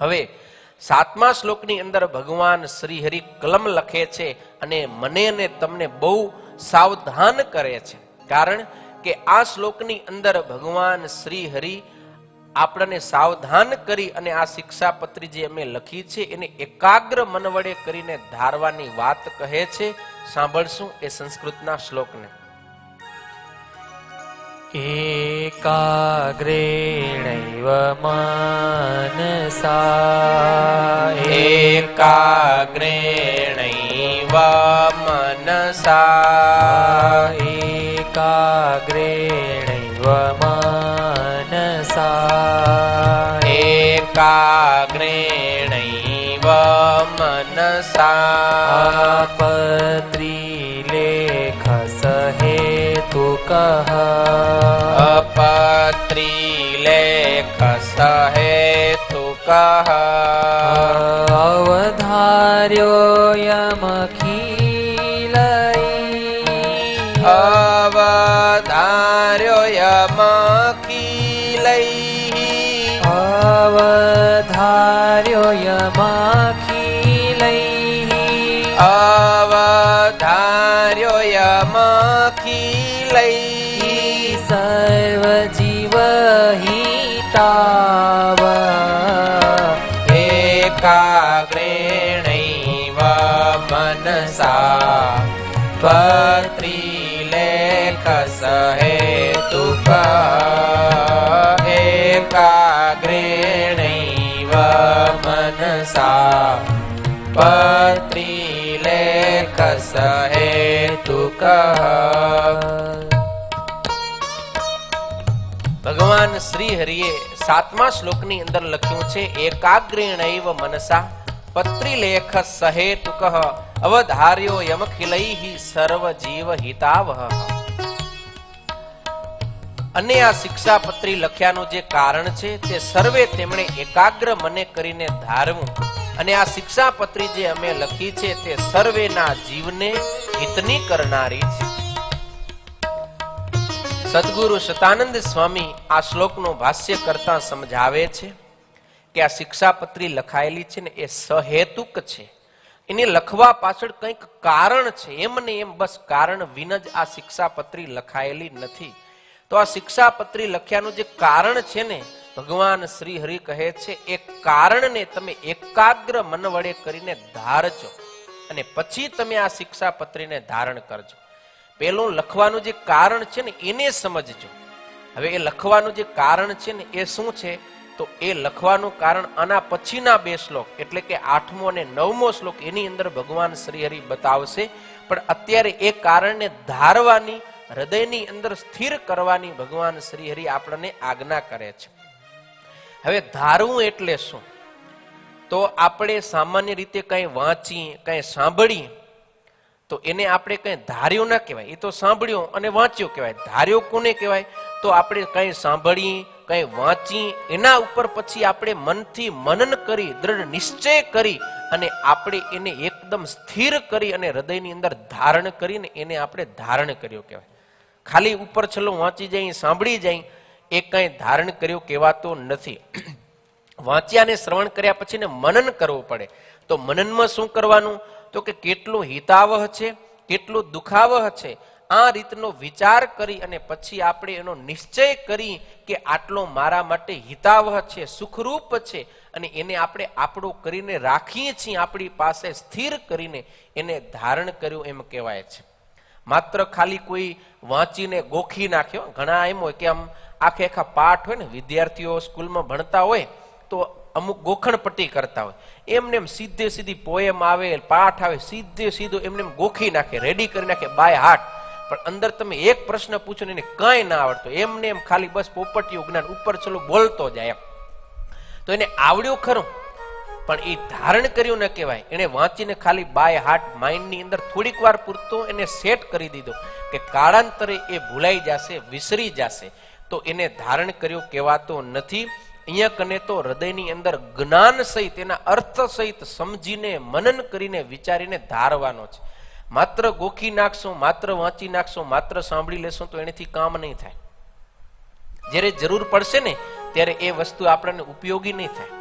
હવે 7મા શ્લોકની અંદર ભગવાન શ્રી હરિ કલમ લખે છે અને મને અને તમને બહુ સાવધાન કરે છે, કારણ કે આ શ્લોકની અંદર ભગવાન શ્રી હરિ આપણને સાવધાન કરી અને આ શિક્ષાપત્રી જે અમે લખી છે એને એકાગ્ર મન વડે કરીને ધારવાની વાત કહે છે. સાંભળશું એ સંસ્કૃતના શ્લોકને. એકાગ્રેણૈવ મનસા એકાગ્રેણૈવ મનસા એકાગ્રેણૈવ મનસા એકાગ્રેણૈવ મનસા પત્રીલેખસ હેતુકઃ પત્રીલેખસ હેતુકઃ અવધાર્યોયમખિલૈ અવધાર્યોયમખિલૈ અવધાર્યોયમખિલૈ અવધાર્યોયમખિલૈ સર્વજીવહિતાવ એકાગ્રેણૈવ મનસા પત્રીલેખસ હેતુકઃ એકાગ્રેણૈવ મનસા પત્રીલેખસ હેતુકઃ. ભગવાન શ્રી હરિએ 7મા શ્લોકની અંદર લખ્યું છે એકાગ્રેણૈવ મનસા પત્રીલેખસ હેતુકઃ અવધાર્યો યમખિલૈઃ સર્વજીવ હિતાવહ. અને આ શિક્ષાપત્રી લખ્યાનું જે કારણ છે તે સર્વે તેમણે એકાગ્ર મને કરીને ધારવું, અને આ શિક્ષાપત્રી જે અમે લખી છે તે સર્વેના જીવને હિતની કરનારી છે. સદગુરુ શતાનંદ સ્વામી આ શ્લોકનું ભાષ્ય કરતા સમજાવે છે કે આ શિક્ષાપત્રી લખાયેલી છે ને એ સહેતુક છે. એને લખવા પાછળ કંઈક કારણ છે, એમ ને એમ બસ કારણ વિના જ આ શિક્ષાપત્રી લખાયેલી નથી. તો આ શિક્ષાપત્રી લખ્યાનું જે કારણ છે ને, ભગવાન શ્રી હરિ કહે છે એ કારણને તમે એકાગ્ર મન વડે કરીને ધારજો અને પછી તમે આ શિક્ષાપત્રીને ધારણ કરજો. પેલું લખવાનું જે કારણ છે ને એને સમજજો. હવે એ લખવાનું જે કારણ છે ને એ શું છે, તો એ લખવાનું કારણ આના પછીના 2 શ્લોક એટલે કે 8મો અને 9મો શ્લોક એની અંદર ભગવાન શ્રી હરિ બતાવશે. પણ અત્યારે એ કારણને ધારવાની, હૃદયની અંદર સ્થિર કરવાની ભગવાન શ્રી હરિ આપણને આજ્ઞા કરે છે. હવે ધારવું એટલે શું, તો આપણે સામાન્ય રીતે કંઈ વાંચીએ, કંઈ સાંભળીએ તો એને આપણે કંઈ ધાર્યું ના કહેવાય, એ તો સાંભળ્યું અને વાંચ્યું કહેવાય. ધાર્યું કોને કહેવાય, તો આપણે કંઈ સાંભળીએ, કંઈ વાંચીએ એના ઉપર પછી આપણે મનથી મનન કરી, દ્રઢ નિશ્ચય કરી અને આપણે એને એકદમ સ્થિર કરી અને હૃદયની અંદર ધારણ કરીને એને આપણે ધારણ કર્યો કહેવાય. ખાલી ઉપર છેલ્લો વાંચી જાય, સાંભળી જાય એ કંઈ ધારણ કર્યું કહેવાતો નથી. વાંચ્યા ને શ્રવણ કર્યા પછી ને મનન કરવું પડે. તો મનનમાં શું કરવાનું, તો કે કેટલું હિતાવહ છે, કેટલું દુખાવહ છે, આ રીતનો વિચાર કરી અને પછી આપણે એનો નિશ્ચય કરી કે આટલો મારા માટે હિતાવહ છે, સુખરૂપ છે, અને એને આપણે આપણું કરીને રાખીએ છીએ, આપણી પાસે સ્થિર કરીને એને ધારણ કર્યું એમ કહેવાય છે. માત્ર ખાલી કોઈ વાંચીને ગોખી નાખ્યો. ઘણા એમ હોય કે આમ આખા પાઠ હોય ને, વિદ્યાર્થીઓ સ્કૂલમાં ભણતા હોય તો અમુક ગોખણ પટ્ટી કરતા હોય, એમને એમ સીધે સીધી પોએમ આવે, પાઠ આવે, સીધે સીધું એમને એમ ગોખી નાખે, રેડી કરી નાખે બાય હાર્ટ. પણ અંદર તમે એક પ્રશ્ન પૂછો ને એને કઈ ના આવડતો, એમને એમ ખાલી બસ પોપટિયું જ્ઞાન ઉપર ચલો બોલતો જાય એમ. તો એને આવડ્યું ખરું પણ એ ધારણ કર્યું ન કહેવાય. એને વાંચીને ખાલી બાય હાર્ટ માઇન્ડની અંદર થોડીક વાર પૂરતો એને સેટ કરી દીધો કે કાળાંતરે એ ભૂલાઈ જશે, વિસરી જશે, તો એને ધારણ કર્યું કહેવાતો નથી. અહીંયા કને તો હૃદયની અંદર જ્ઞાન સહિત, એના અર્થ સહિત સમજીને મનન કરીને વિચારીને ધારવાનો છે. માત્ર ગોખી નાખશો, માત્ર વાંચી નાખશો, માત્ર સાંભળી લેશો તો એનાથી કામ નહીં થાય. જ્યારે જરૂર પડશે ને ત્યારે એ વસ્તુ આપણને ઉપયોગી નહીં થાય.